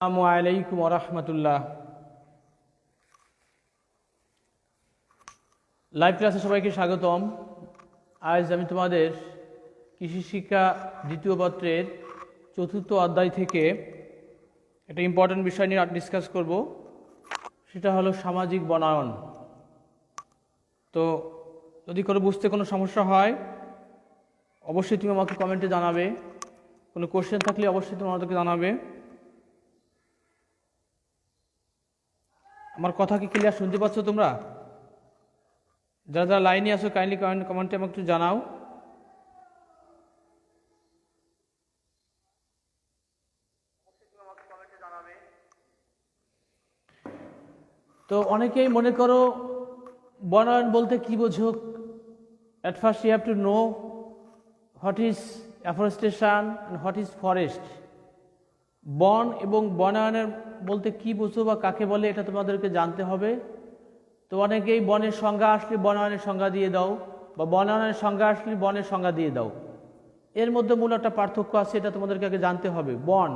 আসসালামু আলাইকুম ওয়া রাহমাতুল্লাহ। লাইভ ক্লাসে সবাইকে স্বাগতম। আজ আমি তোমাদের কৃষি শিক্ষা দ্বিতীয় পত্রের চতুর্থ অধ্যায় থেকে একটা ইম্পর্টেন্ট বিষয় নিয়ে ডিসকাস করব, সেটা হলো সামাজিক বনায়ন। তো যদি কোনো বুঝতে কোনো সমস্যা হয় অবশ্যই তুমি আমাকে কমেন্টে জানাবে, কোনো কোশ্চেন থাকলে অবশ্যই তুমি আমাদেরকে জানাবে। আমার কথা কি ক্লিয়ার শুনতে পাচ্ছ তোমরা? যারা যারা লাইনে আসো কাইন্ডলি কমেন্টে আমাকে একটু জানাও। তো অনেকেই মনে করো বনায়ন বলতে কি বোঝো। At first you have to know what is afforestation and what is forest. বন এবং বনায়নের বলতে কি বোঝো বা কাকে বলে এটা তোমাদেরকে জানতে হবে। তো অনেকেই বনের সংজ্ঞা আসলে বনায়নের সংজ্ঞা দিয়ে দাও, বা বনায়নের সংজ্ঞা আসলে বনের সংজ্ঞা দিয়ে দাও। এর মধ্যে মূল একটা পার্থক্য আছে, এটা তোমাদেরকে আগে জানতে হবে। বন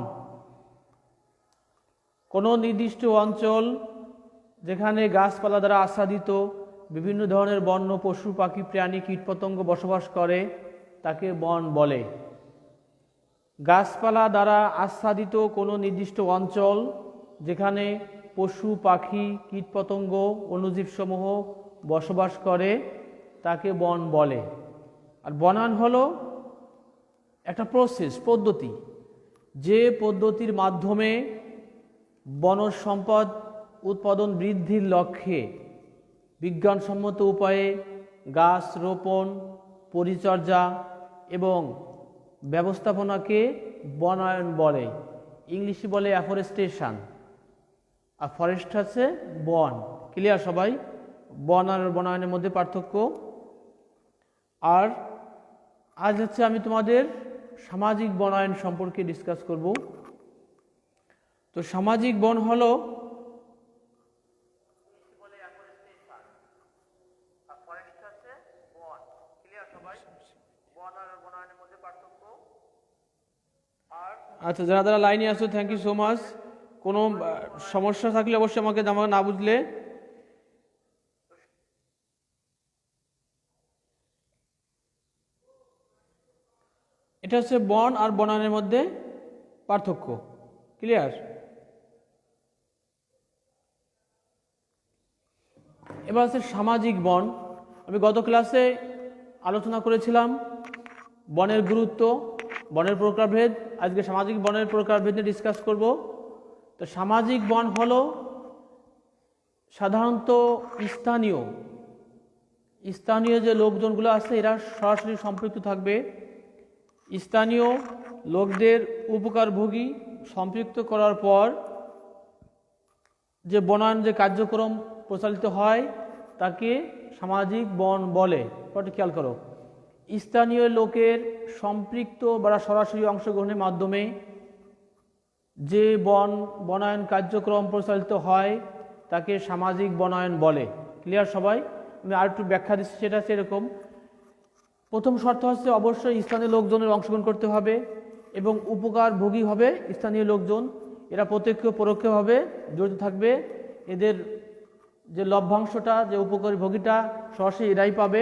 কোনো নির্দিষ্ট অঞ্চল যেখানে গাছপালা দ্বারা আচ্ছাদিত বিভিন্ন ধরনের বন্য পশু পাখি প্রাণী কীটপতঙ্গ বসবাস করে, তাকে বন বলে। গাছপালা দ্বারা আচ্ছাদিত কোনো নির্দিষ্ট অঞ্চল যেখানে পশু পাখি কীটপতঙ্গ অণুজীবসমূহ বসবাস করে, তাকে বন বলে। আর বনায়ন হলো একটা প্রসেস, পদ্ধতি, যে পদ্ধতির মাধ্যমে বনজ সম্পদ উৎপাদন বৃদ্ধির লক্ষ্যে বিজ্ঞানসম্মত উপায়ে গাছ রোপণ, পরিচর্যা এবং ব্যবস্থাপনাকে বনায়ন বলে। ইংলিশে বলে অ্যাফরেস্টেশন, আর ফরেস্ট হচ্ছে বন। ক্লিয়ার সবাই? বন আর বনায়নের মধ্যে পার্থক্য। আর আজ হচ্ছে আমি তোমাদের সামাজিক বনায়ন সম্পর্কে ডিসকাস করব। তো সামাজিক বন হলো আচ্ছা, যারা যারা লাইনে আছো থ্যাংক ইউ সো মাচ। কোনো সমস্যা থাকলে অবশ্যই আমাকে না বুঝলে। এটা হচ্ছে বন আর বনায়নের মধ্যে পার্থক্য। ক্লিয়ার? এবার হচ্ছে সামাজিক বন। আমি গত ক্লাসে আলোচনা করেছিলাম বনের গুরুত্ব, বনের প্রকারভেদ। আজকে সামাজিক বনের প্রকারভেদ নিয়ে ডিসকাস করব। তো সামাজিক বন হলো সাধারণত স্থানীয় যে লোকজনগুলো আছে এরা সরাসরি সম্পৃক্ত থাকবে। স্থানীয় লোকদের উপকারভোগী সম্পৃক্ত করার পর যে বনায়ন যে কার্যক্রম প্রচালিত হয় তাকে সামাজিক বন বলে। পরে খেয়াল করো, স্থানীয় লোকের সম্পৃক্ত বা সরাসরি অংশগ্রহণের মাধ্যমে যে বনায়ন কার্যক্রম প্রচালিত হয় তাকে সামাজিক বনায়ন বলে। ক্লিয়ার সবাই? আমি আর একটু ব্যাখ্যা দিচ্ছি, সেটা হচ্ছে এরকম। প্রথম শর্ত হচ্ছে অবশ্যই স্থানীয় লোকজনের অংশগ্রহণ করতে হবে এবং উপকারভোগী হবে স্থানীয় লোকজন। এরা প্রত্যক্ষ পরোক্ষভাবে জড়িত থাকবে। এদের যে লভ্যাংশটা, যে উপকারভোগীটা সরাসরি এরাই পাবে।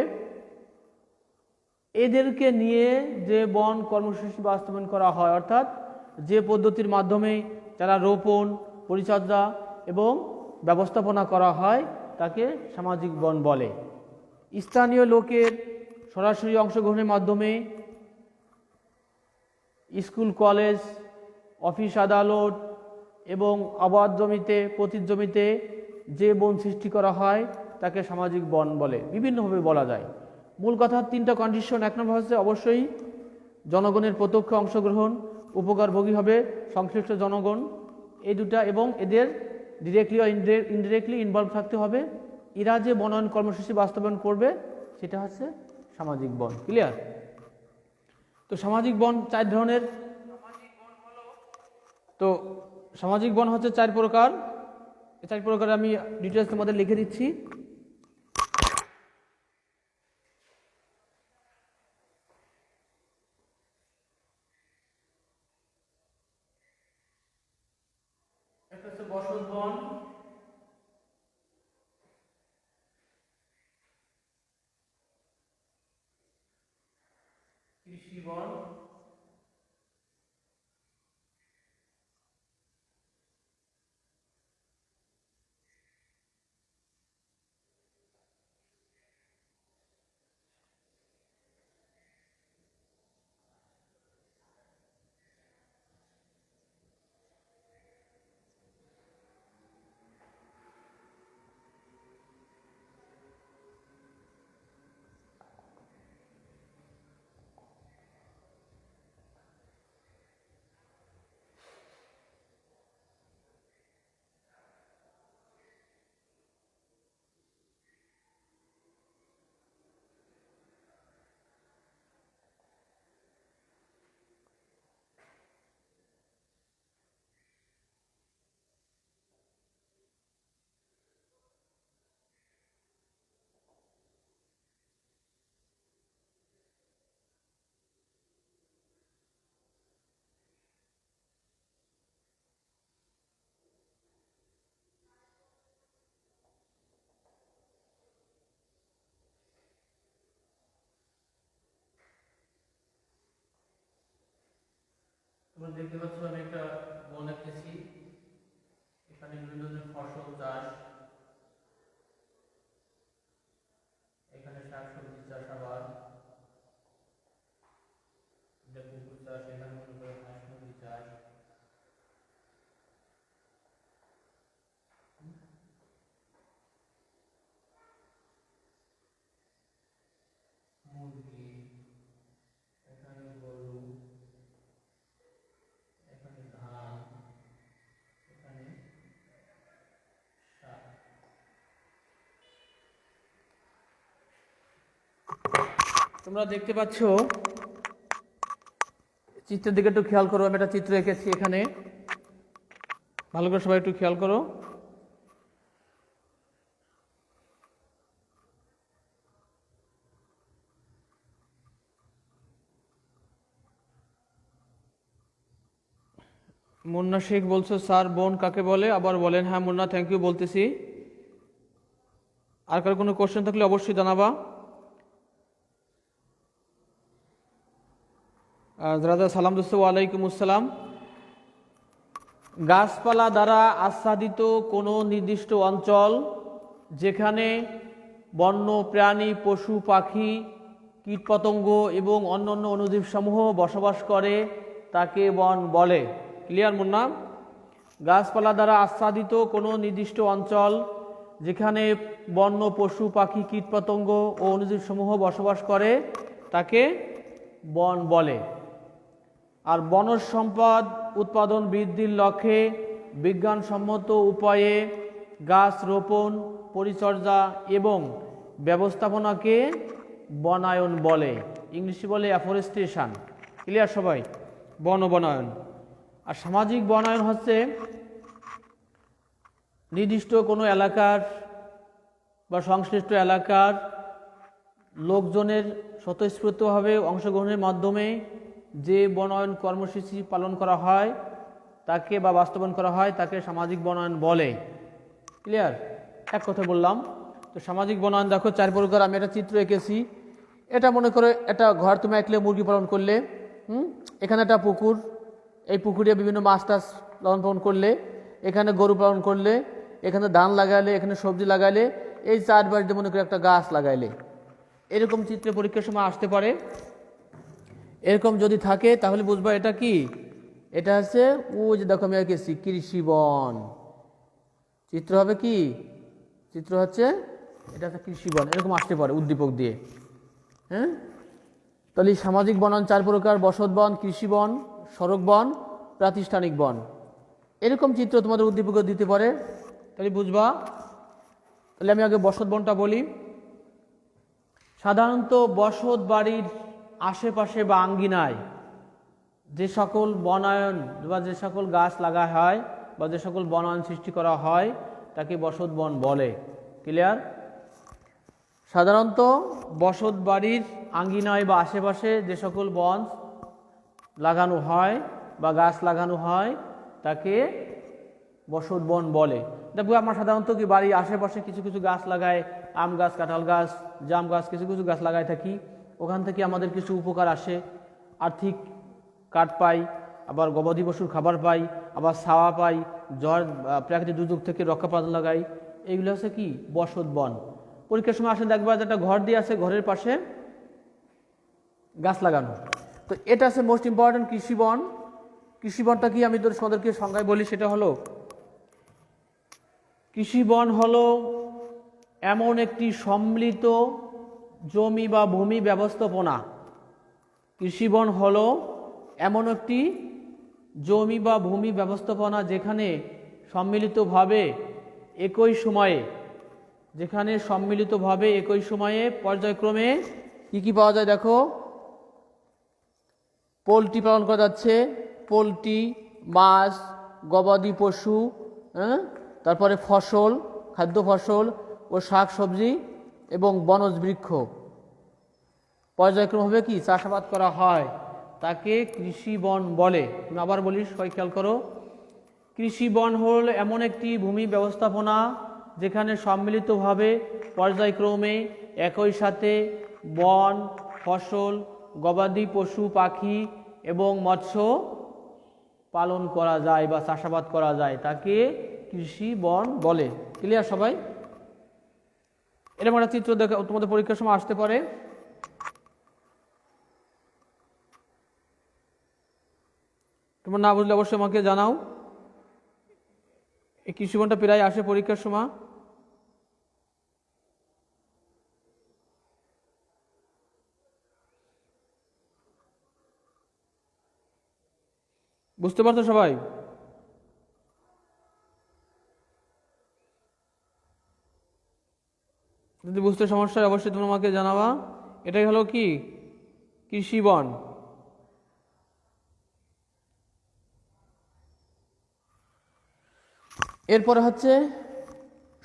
এদেরকে নিয়ে যে বন কর্মসূচি বাস্তবায়ন করা হয়, অর্থাৎ যে পদ্ধতির মাধ্যমে যারা রোপণ, পরিচর্যা এবং ব্যবস্থাপনা করা হয় তাকে সামাজিক বন বলে। স্থানীয় লোকের সরাসরি অংশগ্রহণের মাধ্যমে স্কুল, কলেজ, অফিস, আদালত এবং আবাদ জমিতে, পতিত জমিতে যে বন সৃষ্টি করা হয় তাকে সামাজিক বন বলে। বিভিন্নভাবে বলা যায়। মূল কথা তিনটা কন্ডিশন। এক নম্বর হচ্ছে অবশ্যই জনগণের প্রত্যক্ষ অংশগ্রহণ, উপকারভোগী হবে সংশ্লিষ্ট জনগণ, এই দুটা, এবং এদের ডিরেক্টলি ও ইনডিরেক্টলি ইনভলভ থাকতে হবে। এরা যে বনায়ন কর্মসূচি বাস্তবায়ন করবে সেটা হচ্ছে সামাজিক বন। ক্লিয়ার? তো সামাজিক বন চার ধরনের। তো সামাজিক বন হচ্ছে চার প্রকার। এই চার প্রকার আমি ডিটেলস তোমাদের লিখে দিচ্ছি। একটা হচ্ছে বসত বন, কৃষি বন, তোমরা দেখতে পাচ্ছ আমি একটা বন এঁকেছি। এখানে বিভিন্ন ধরনের ফসল চাষ, এখানে শাকসবজি চাষাবাদ, পুকুর চাষ, এখানে মনে করো হাঁস মুরগি চাষ, মুরগি, এখানে গরু, এখানে ধান, এখানে শাক। তোমরা দেখতে পাচ্ছ, চিত্রের দিকে একটু খেয়াল করো। আমি একটা চিত্র এঁকেছি এখানে, ভালো করে সবাই একটু খেয়াল করো। মুন্না শেখ বলছো স্যার বন কাকে বলে, আবার বলেন। হ্যাঁ মুন্না, থ্যাংক ইউ বলতেছি। আর কার কোনো কোশ্চেন থাকলে অবশ্যই জানাবা। দাদা সালাম দোস্ত, ওয়ালাইকুম আসসালাম। গাছপালা দ্বারা আচ্ছাদিত কোনো নির্দিষ্ট অঞ্চল যেখানে বন্য প্রাণী, পশু পাখি, কীটপতঙ্গ এবং অন্যান্য অণুজীবসমূহ বসবাস করে তাকে বন বলে। ক্লিয়ার মুন্না? গাছপালা দ্বারা আচ্ছাদিত কোনো নির্দিষ্ট অঞ্চল যেখানে বন্য পশু পাখি, কীটপতঙ্গ ও অণুজীবসমূহ বসবাস করে তাকে বন বলে। আর বনজ সম্পদ উৎপাদন বৃদ্ধির লক্ষ্যে বিজ্ঞানসম্মত উপায়ে গাছ রোপণ, পরিচর্যা এবং ব্যবস্থাপনাকে বনায়ন বলে। ইংলিশে বলে অ্যাফরেস্টেশন। ক্লিয়ার সবাই? বনায়ন। আর সামাজিক বনায়ন হচ্ছে নির্দিষ্ট কোনো এলাকার বা সংশ্লিষ্ট এলাকার লোকজনের স্বতঃস্ফূর্তভাবে অংশগ্রহণের মাধ্যমে যে বনায়ন কর্মসূচি পালন করা হয় তাকে বা বাস্তবায়ন করা হয় তাকে সামাজিক বনায়ন বলে। ক্লিয়ার? এক কথা বললাম। তো সামাজিক বনায়ন দেখো 4 প্রকার। আমি একটা চিত্র এঁকেছি। এটা মনে করো একটা ঘর তুমি আঁকলে, মুরগি পালন করলে, এখানে একটা পুকুর, এই পুকুরে বিভিন্ন মাছ টাছ লালন পালন করলে, এখানে গরু পালন করলে, এখানে ধান লাগাইলে, এখানে সবজি লাগাইলে, এই 4 বাড়িতে মনে করো একটা গাছ লাগাইলে, এরকম চিত্রে পরীক্ষার সময় আসতে পারে। এরকম যদি থাকে তাহলে বুঝবা এটা কি, এটা হচ্ছে ও যে দেখো আমি এঁকেছি কৃষি বন। চিত্র হবে কি, চিত্র হচ্ছে এটা হচ্ছে কৃষি বন, এরকম আসতে পারে উদ্দীপক দিয়ে। হ্যাঁ, তাহলে সামাজিক বনায়ন 4 প্রকার: বসত বন, কৃষি বন, সড়ক বন, প্রাতিষ্ঠানিক বন। এরকম চিত্র তোমাদের উদ্দীপক দিতে পারে, তাহলে বুঝবা। তাহলে আমি আগে বসত বনটা বলি। সাধারণত বসত বাড়ির আশেপাশে বা আঙ্গিনায় যে সকল বনায়ন বা যে সকল গাছ লাগা হয় বা যে সকল বনায়ন সৃষ্টি করা হয় তাকে বসত বন বলে। ক্লিয়ার? সাধারণত বসত বাড়ির আঙ্গিনায় বা আশেপাশে যে সকল বন লাগানো হয় বা গাছ লাগানো হয় তাকে বসত বন বলে। দেখো আমরা সাধারণত কি বাড়ির আশেপাশে কিছু কিছু গাছ লাগাই, আম গাছ, কাঁঠাল গাছ, জাম গাছ, কিছু কিছু গাছ লাগাই থাকি। ওখান থেকে আমাদের কিছু উপকার আসে, আর্থিক কাঠ পাই, আবার গবাদি পশুর খাবার পাই, আবার ছাওয়া পাই, ঝড় প্রাকৃতিক দুর্যোগ থেকে রক্ষা পাওয়া লাগাই। এইগুলো হচ্ছে কি বসত বন। পরীক্ষার সময় আসে দেখবা যে একটা ঘর দিয়ে আছে, ঘরের পাশে গাছ লাগানো। তো এটা হচ্ছে মোস্ট ইম্পর্টেন্ট কৃষি বন। কৃষি বনটা কি আমি তোমাদেরকে সংজ্ঞায় বলি, সেটা হলো কৃষি বন হলো এমন একটি সম্মিলিত জমি বা ভূমি ব্যবস্থাপনা। কৃষি বন হলো এমন একটি জমি বা ভূমি ব্যবস্থাপনা যেখানে সম্মিলিতভাবে একই সময়ে পর্যায়ক্রমে কি পাওয়া যায় দেখো, পোলট্রি পালন করা যাচ্ছে, পোলট্রি, মাছ, গবাদি পশু, তারপরে ফসল, খাদ্য ফসল ও শাক সবজি এবং বনজ বৃক্ষ পর্যায়ক্রমভাবে কি চাষাবাদ করা হয়, তাকে কৃষি বন বলে। আমি আবার বলি, সবাই খেয়াল করো, কৃষি বন হল এমন একটি ভূমি ব্যবস্থাপনা যেখানে সম্মিলিতভাবে পর্যায়ক্রমে একই সাথে বন, ফসল, গবাদি পশু, পাখি এবং মৎস্য পালন করা যায় বা চাষাবাদ করা যায়, তাকে কৃষি বন বলে। ক্লিয়ার সবাই? এরকম একটা চিত্র দেখা তোমাদের পরীক্ষার সময় আসতে পারে। তোমরা না বুঝলে অবশ্যই আমাকে জানাও। এই কৃষি বনটা প্রায় আসে পরীক্ষার সময়। বুঝতে পারছো সবাই? যদি বুঝতে সমস্যা হয় অবশ্যই তোমরা আমাকে জানাবা। এটাই হলো কি কৃষি বন। এরপরে হচ্ছে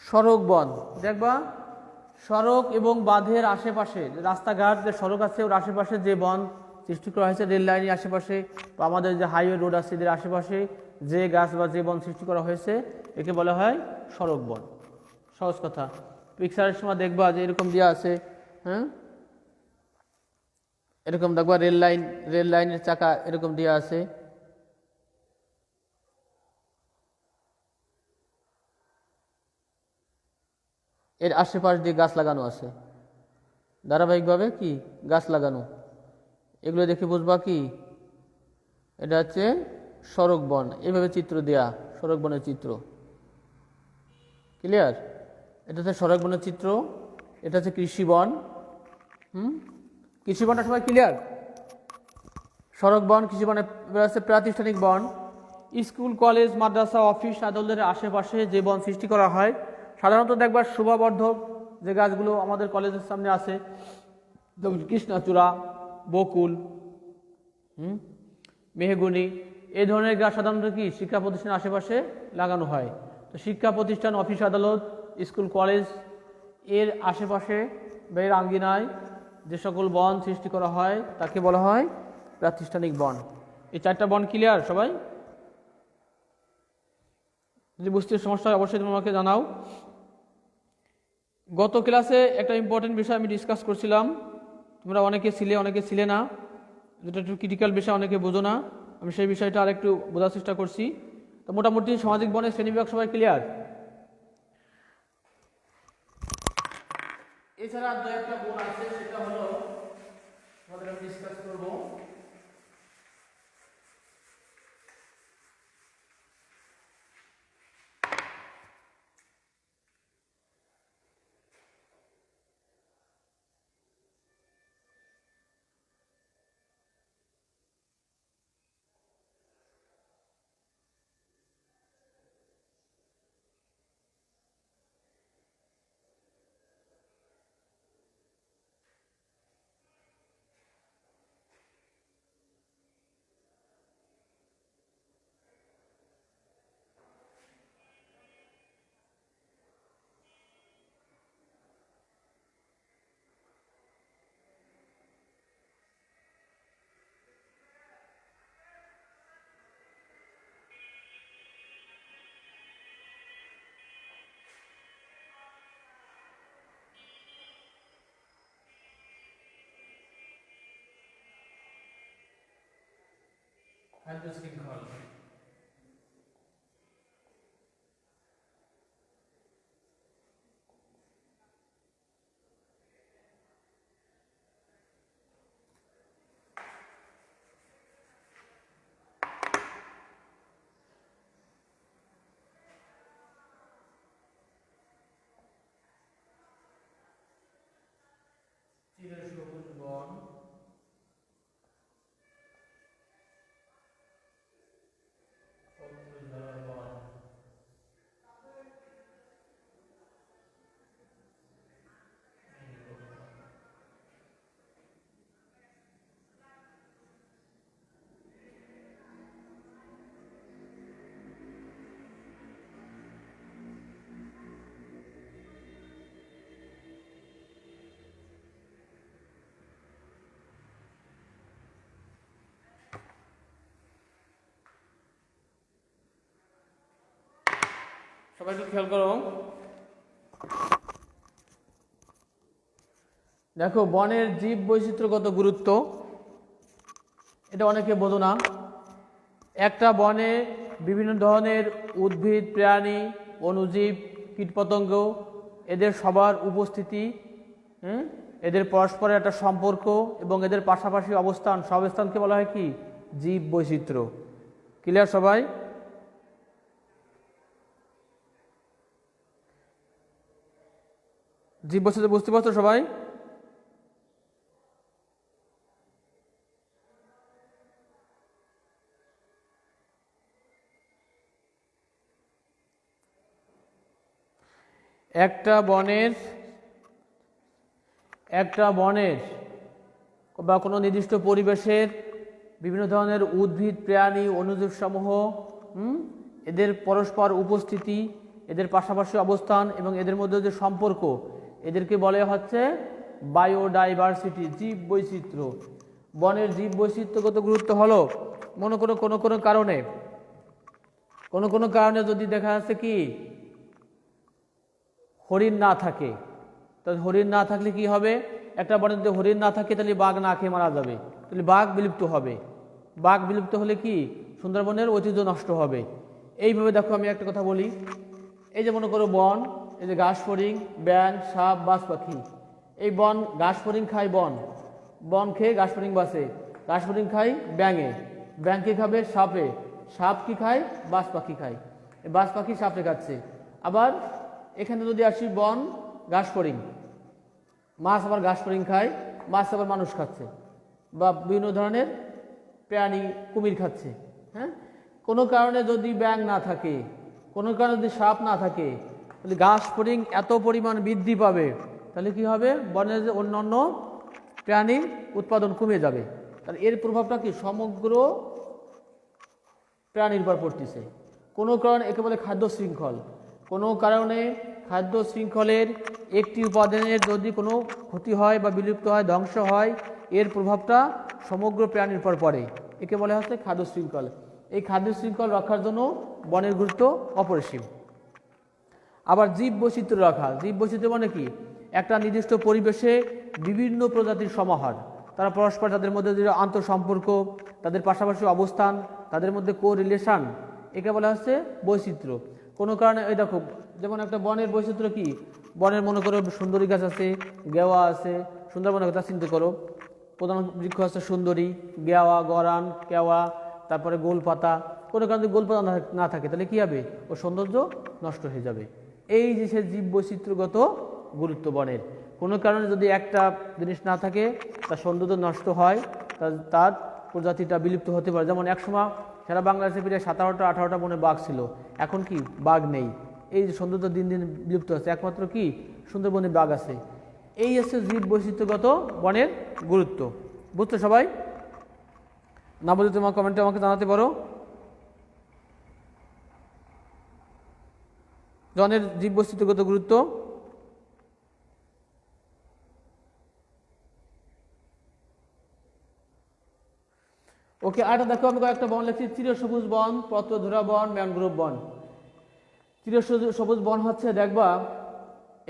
সড়ক বন। দেখবা সড়ক এবং বাঁধের আশেপাশে, রাস্তাঘাট যে সড়ক আছে ওর আশেপাশে যে বন সৃষ্টি করা হয়েছে, রেল লাইনের আশেপাশে বা আমাদের যে হাইওয়ে রোড আছে এদের আশেপাশে যে গাছ বা যে বন সৃষ্টি করা হয়েছে একে বলা হয় সড়ক বন। সহজ কথা, পিকচারের সময় দেখবা যে এরকম দেওয়া আছে, এরকম দেখবা রেল লাইনের চাকা এরকম দেওয়া আছে। এর আশেপাশ দিয়ে গাছ লাগানো আছে, ধারাবাহিকভাবে কি গাছ লাগানো। এগুলো দেখে বুঝবা কি এটা হচ্ছে সড়ক বন। এভাবে চিত্র দেয়া সড়ক বনের চিত্র। ক্লিয়ার? এটা হচ্ছে সড়ক বনের চিত্র, এটা হচ্ছে কৃষি বন। কৃষি বনটা সবাই ক্লিয়ার? সড়ক বন, কৃষি বন হচ্ছে প্রাতিষ্ঠানিক বন। স্কুল, কলেজ, মাদ্রাসা, অফিস, আদালতের আশেপাশে যে বন সৃষ্টি করা হয়, সাধারণত দেখবার শোভাবর্ধক যে গাছগুলো আমাদের কলেজের সামনে আছে, যেমন কৃষ্ণচূড়া, বকুল, মেহগুনি, এই ধরনের গাছ সাধারণত কি শিক্ষা প্রতিষ্ঠানের আশেপাশে লাগানো হয়। তো শিক্ষা প্রতিষ্ঠান, অফিস, আদালত, স্কুল, কলেজ এর আশেপাশে বা এর আঙ্গিনায় যে সকল বন সৃষ্টি করা হয় তাকে বলা হয় প্রাতিষ্ঠানিক বন। এই চারটা বন ক্লিয়ার সবাই? যদি বুঝতে সমস্যা হয় অবশ্যই তোমাকে জানাও। গত ক্লাসে একটা ইম্পর্টেন্ট বিষয় আমি ডিসকাস করছিলাম, তোমরা অনেকে ছিলে না, যেটা একটু ক্রিটিক্যাল বিষয়, অনেকে বোঝো না। আমি সেই বিষয়টা আর একটু বোঝার চেষ্টা করছি। তো মোটামুটি সামাজিক বনের শ্রেণীবিভাগ সবাই ক্লিয়ার? এছাড়া দু একটা বন আছে, সেটা হলো আমাদের আমি ডিসকাস করবো। খাদ্য শৃঙ্খল। চিরসবুজ বন, পত্রধরা বন। সবাই একটু খেয়াল করো, দেখো বনের জীব বৈচিত্র্যগত গুরুত্ব, এটা অনেকে বোঝো না। একটা বনে বিভিন্ন ধরনের উদ্ভিদ, প্রাণী, অণুজীব, কীটপতঙ্গ, এদের সবার উপস্থিতি, এদের পরস্পরের একটা সম্পর্ক এবং এদের পাশাপাশি অবস্থান, সব স্থানকে বলা হয় কি? জীব বৈচিত্র্য। ক্লিয়ার সবাই? জীব বৈচিত্র্য বুঝতে পারছো সবাই? একটা বনের বা কোনো নির্দিষ্ট পরিবেশের বিভিন্ন ধরনের উদ্ভিদ, প্রাণী, অণুজীব সমূহ, এদের পরস্পর উপস্থিতি, এদের পাশাপাশি অবস্থান এবং এদের মধ্যে যে সম্পর্ক, এদেরকে বলে হচ্ছে বায়োডাইভার্সিটি, জীব বৈচিত্র্য। বনের জীব বৈচিত্র্যগত গুরুত্ব হলো, মনে করো কোনো কারণে যদি দেখা যাচ্ছে কি হরিণ না থাকে, তাহলে হরিণ না থাকলে কি হবে? একটা বনে যদি হরিণ না থাকে তাহলে বাঘ না খেয়ে মারা যাবে, তাহলে বাঘ বিলুপ্ত হবে। বাঘ বিলুপ্ত হলে কি সুন্দরবনের ঐতিহ্য নষ্ট হবে। এইভাবে দেখো আমি একটা কথা বলি, এই যে মনে করো বন, এই যে ঘাস ফড়িং, ব্যাঙ, সাপ, বাজ পাখি, এই বন ঘাস ফড়িং খায়, বন খেয়ে ঘাস ফড়িং বাঁচে, ঘাস ফড়িং খায় ব্যাঙে, ব্যাঙ কি খাবে? সাপে, সাপ কি খায়? বাজ পাখি খায়, এই বাজ পাখি সাপে খাচ্ছে। আবার এখানে যদি আসি বন ঘাস ফড়িং, মাছ আবার ঘাস ফড়িং খায়, মাছ আবার মানুষ খাচ্ছে, বা বিভিন্ন ধরনের প্রাণী, কুমির খাচ্ছে। হ্যাঁ, কোনো কারণে যদি ব্যাঙ না থাকে, কোনো কারণে যদি সাপ না থাকে, তাহলে ঘাস ফড়িং এত পরিমাণ বৃদ্ধি পাবে, তাহলে কি হবে? বনের যে অন্যান্য প্রাণীর উৎপাদন কমে যাবে। তাহলে এর প্রভাবটা কি সমগ্র প্রাণীর উপর পড়তেছে। কোনো কারণে একে বলে খাদ্য শৃঙ্খল। কোনো কারণে খাদ্য শৃঙ্খলের একটি উপাদানের যদি কোনো ক্ষতি হয় বা বিলুপ্ত হয়, ধ্বংস হয়, এর প্রভাবটা সমগ্র প্রাণীর উপর পড়ে, একে বলা হচ্ছে খাদ্য শৃঙ্খল। এই খাদ্য শৃঙ্খল রক্ষার জন্য বনের গুরুত্ব অপরিসীম। আবার জীব বৈচিত্র্য রাখা, জীব বৈচিত্র্য মানে কি? একটা নির্দিষ্ট পরিবেশে বিভিন্ন প্রজাতির সমাহার, তারা পরস্পর তাদের মধ্যে যে আন্তঃসম্পর্ক, তাদের পাশাপাশি অবস্থান, তাদের মধ্যে কোরিলেশন, একে বলা হচ্ছে বৈচিত্র্য। কোনো কারণে এই দেখো, যেমন একটা বনের বৈচিত্র্য কি? বনের মনে করো সুন্দরী গাছ আছে, গেওয়া আছে, সুন্দরবনের কথা চিন্তা করো, প্রধান বৃক্ষ আছে সুন্দরী, গেওয়া, গরান, কেওয়া, তারপরে গোলপাতা। কোনো কারণে যদি গোলপাতা না থাকে তাহলে কী হবে? ও সৌন্দর্য নষ্ট হয়ে যাবে। এই যে সে জীব বৈচিত্র্যগত গুরুত্ব বনের, কোনো কারণে যদি একটা জিনিস না থাকে, তার সৌন্দর্য নষ্ট হয়, তার প্রজাতিটা বিলুপ্ত হতে পারে। যেমন একসময় সারা বাংলাদেশে প্রায় 17-18টা বনে বাঘ ছিল, এখন কি বাঘ নেই। এই যে সৌন্দর্য দিন দিন বিলুপ্ত হচ্ছে, একমাত্র কি সুন্দরবনে বাঘ আছে। এই হচ্ছে জীব বৈচিত্র্যগত বনের গুরুত্ব। বুঝতো সবাই? না বলে তোমার কমেন্টে আমাকে জানাতে পারো। বনের জীব বৈচিত্র্যগত গুরুত্ব। ওকে, আরেকটা দেখো, আমি কয়েকটা বন লিখছি। চিরসবুজ বন, পত্রধরা বন, ম্যানগ্রোভ বন। চিরসবুজ বন হচ্ছে, দেখবা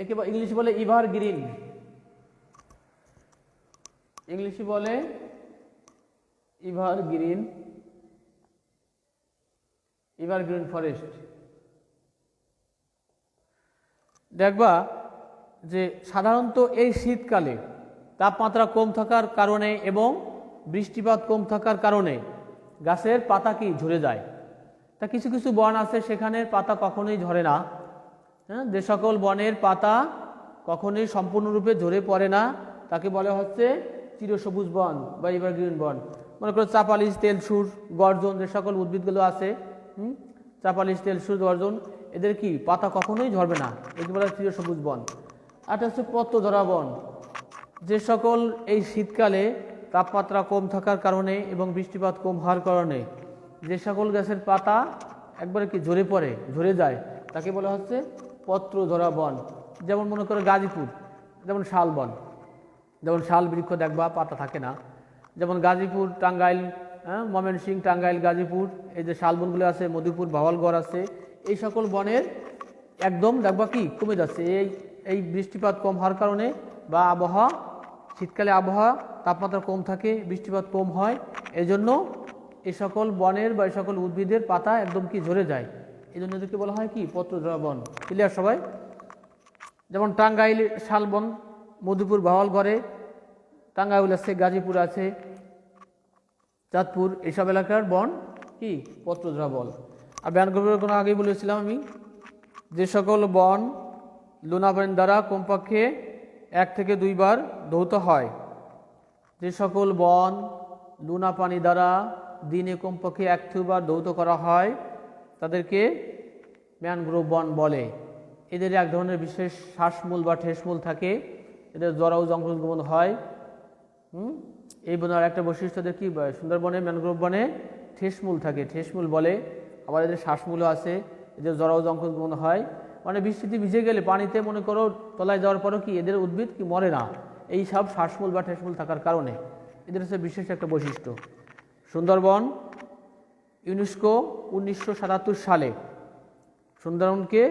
একে ইংলিশে বলে এভারগ্রিন, ইংলিশে বলে এভারগ্রিন। Evergreen forest. দেখবা যে সাধারণত এই শীতকালে তাপমাত্রা কম থাকার কারণে এবং বৃষ্টিপাত কম থাকার কারণে গাছের পাতা কি ঝরে যায়। তা কিছু কিছু বন আছে সেখানের পাতা কখনোই ঝরে না। হ্যাঁ, যে সকল বনের পাতা কখনোই সম্পূর্ণরূপে ঝরে পড়ে না তাকে বলা হচ্ছে চিরসবুজ বন বা এভারগ্রিন বন। মনে করো চাপালিশ, তেলসুর, গর্জন, যে সকল উদ্ভিদগুলো আছে, চাপালিশ, তেলসুর, গর্জন, এদের কি পাতা কখনোই ঝরবে না, একে বলা হয় চিরসবুজ বন। আর হচ্ছে পত্রধরা বন, যে সকল এই শীতকালে তাপমাত্রা কম থাকার কারণে এবং বৃষ্টিপাত কম হওয়ার কারণে যে সকল গাছের পাতা একবারে কি ঝরে যায় তাকে বলা হচ্ছে পত্রধরা বন। যেমন মনে করো গাজীপুর, যেমন শাল বন, যেমন শাল বৃক্ষ দেখবা পাতা থাকে না। যেমন গাজীপুর, টাঙ্গাইল, ময়মনসিংহ, টাঙ্গাইল, গাজীপুর, এই যে শাল বনগুলো আছে, মধুপুর, ভাওয়ালগড় আছে, এই সকল বনের একদম দেখবা কি কমে যাচ্ছে এই বৃষ্টিপাত কম হওয়ার কারণে বা আবহাওয়া, শীতকালে আবহাওয়া তাপমাত্রা কম থাকে, বৃষ্টিপাত কম হয়, এজন্য এই সকল বনের বা এই সকল উদ্ভিদের পাতা একদম কি ঝরে যায়, এই জন্য এদেরকে বলা হয় কি পত্রধরা বন। ক্লিয়ার সবাই? যেমন টাঙ্গাইল শালবন, মধুপুর, ভাওয়ালগড়ে, টাঙ্গাইল আছে, গাজীপুর আছে, চাঁদপুর, এইসব এলাকার বন কি পত্রধরা বন। আর ম্যানগ্রোভের কোনো আগেই বলেছিলাম আমি, যে সকল বন লুনাপানি দ্বারা কমপক্ষে 1 থেকে 2 বার ধৌত হয়, যে সকল বন লুনা পানি দ্বারা দিনে কমপক্ষে 1 থেকে 2 বার ধৌত করা হয় তাদেরকে ম্যানগ্রোভ বন বলে। এদের এক ধরনের বিশেষ শ্বাসমূল বা ঠেসমূল থাকে, এদের জরায়ু অঙ্কুরোদ্গমন হয়। এই বনের একটা বৈশিষ্ট্য কি, সুন্দরবনে ম্যানগ্রোভ বনে ঠেসমূল থাকে, ঠেসমূল বলে। আবার এদের শ্বাসমূলও আছে, এদের জরায়ু অঙ্কুরোদ্গমন হয়। মানে বৃষ্টিতে ভিজে গেলে পানিতে মনে করো তলায় যাওয়ার পরও কি এদের উদ্ভিদ কি মরে না, এই সব শ্বাসমূল বা ঠেসমূল থাকার কারণে এদের হচ্ছে বিশেষ একটা বৈশিষ্ট্য। সুন্দরবন ইউনেস্কো 1977 সালে সুন্দরবনকে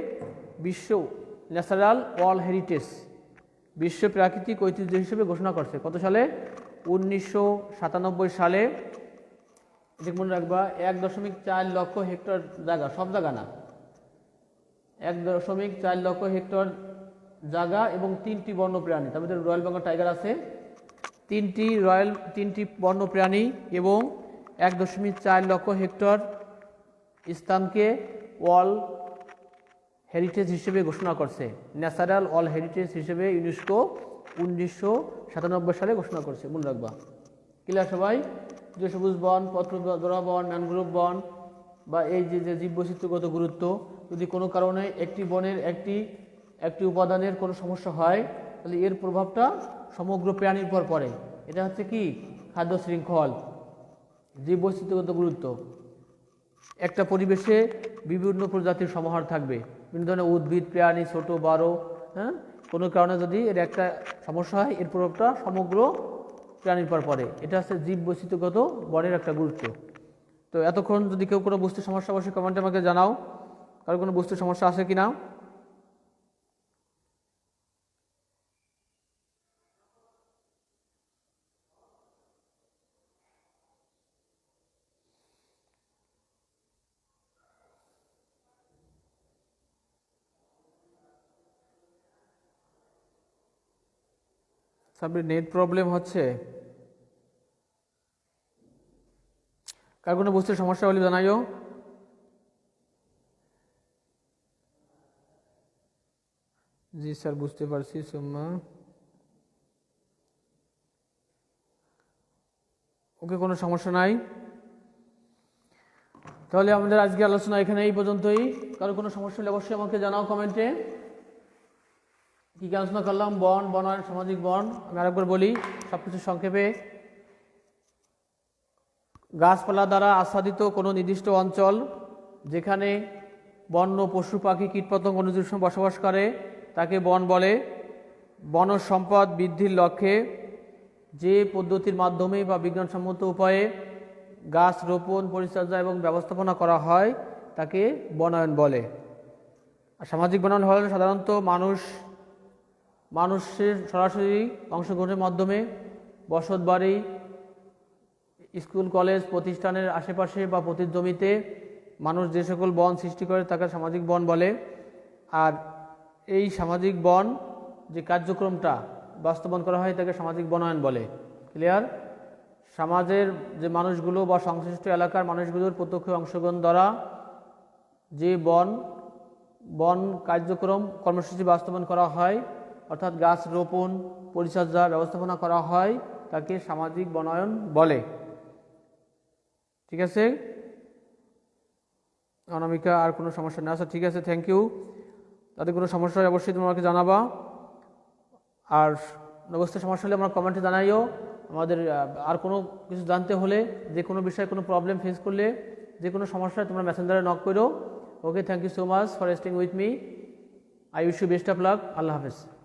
বিশ্ব ন্যাচারাল ওয়ার্ল্ড হেরিটেজ, বিশ্ব প্রাকৃতিক ঐতিহ্য হিসেবে ঘোষণা করছে। কত সালে? 1997 সালে। এটি মনে রাখবা 1.4 লক্ষ হেক্টর জায়গা, সব জায়গা না, 1.4 লক্ষ হেক্টর জায়গা এবং 3টি বন্যপ্রাণী, তার মধ্যে রয়্যাল বেঙ্গল টাইগার আছে, 3টি বন্যপ্রাণী এবং 1.4 লক্ষ হেক্টর স্থানকে ওয়ার্ল্ড হেরিটেজ হিসেবে ঘোষণা করছে, ন্যাচারাল ওয়ার্ল্ড হেরিটেজ হিসেবে ইউনেস্কো 1997 সালে ঘোষণা করছে। মনে রাখবা। ক্লিয়ার সবাই? যে সবুজ বন, পত্রধরা বন, ম্যানগ্রোভ বন বা এই যে জীববৈচিত্র্যগত গুরুত্ব, যদি কোনো কারণে একটি বনের একটি উপাদানের কোনো সমস্যা হয় তাহলে এর প্রভাবটা সমগ্র প্রাণীর পর পড়ে। এটা হচ্ছে কি খাদ্য শৃঙ্খল, জীববৈচিত্র্যগত গুরুত্ব। একটা পরিবেশে বিভিন্ন প্রজাতির সমাহার থাকবে, বিভিন্ন ধরনের উদ্ভিদ, প্রাণী, ছোট বড়, কোনো কারণে যদি এর একটা সমস্যা হয় এর প্রভাবটা সমগ্র প্রাণীর পর পড়ে। এটা হচ্ছে জীববৈচিত্র্যগত বনের একটা গুরুত্ব। তো এতক্ষণ যদি কেউ কোনো বুঝতে সমস্যা অবশ্যই কমেন্টে আমাকে জানাও, কারো কোনো বুঝতে সমস্যা আছে কি না। সাবরি নেট প্রবলেম হচ্ছে, কার কোনো বুঝতে সমস্যা হলে জানাইও। জি স্যার বুঝতে পারছি। সুম্মা ওকে, কোনো সমস্যা নাই। তাহলে আমাদের আজকে আলোচনা এখানে এই পর্যন্তই। কারো কোনো সমস্যা হলে অবশ্যই আমাকে জানাও কমেন্টে। কি আলোচনা করলাম? বন, বনায়ন, সামাজিক বন। আমি আরেকবার বলি সবকিছু সংক্ষেপে। গাছপালা দ্বারা আচ্ছাদিত কোনো নির্দিষ্ট অঞ্চল যেখানে বন্য পশু পাখি কীটপতঙ্গ অনুজীব বসবাস করে তাকে বন বলে। বনজ সম্পদ বৃদ্ধির লক্ষ্যে যে পদ্ধতির মাধ্যমে বা বিজ্ঞানসম্মত উপায়ে গাছ রোপণ, পরিচর্যা এবং ব্যবস্থাপনা করা হয় তাকে বনায়ন বলে। আর সামাজিক বনায়ন হল সাধারণত মানুষের সরাসরি অংশগ্রহণের মাধ্যমে বসত বাড়ি, স্কুল, কলেজ, প্রতিষ্ঠানের আশেপাশে বা প্রতির জমিতে মানুষ যে সকল বন সৃষ্টি করে তাকে সামাজিক বন বলে। আর এই সামাজিক বন যে কার্যক্রমটা বাস্তবায়ন করা হয় তাকে সামাজিক বনায়ন বলে। ক্লিয়ার? সমাজের যে মানুষগুলো বা সংশ্লিষ্ট এলাকার মানুষগুলোর প্রত্যক্ষ অংশগ্রহণ দ্বারা যে বন কার্যক্রম কর্মসূচি বাস্তবায়ন করা হয়, অর্থাৎ গাছ রোপণ, পরিচর্যা, ব্যবস্থাপনা করা হয়, তাকে সামাজিক বনায়ন বলে। ঠিক আছে অনামিকা? আর কোনো সমস্যা নেই? আচ্ছা ঠিক আছে, থ্যাংক ইউ। তাদের কোনো সমস্যা হয় অবশ্যই তোমরা আমাকে জানাবা। আর অবশ্যই সমস্যা হলে আমরা কমেন্টে জানাইও। আমাদের আর কোনো কিছু জানতে হলে, যে কোনো বিষয়ে কোনো প্রবলেম ফেস করলে, যে কোনো সমস্যায় তোমরা মেসেঞ্জারে নক করো। Okay, thank you so much for staying with me. I wish you best of luck. আল্লাহ হাফেজ।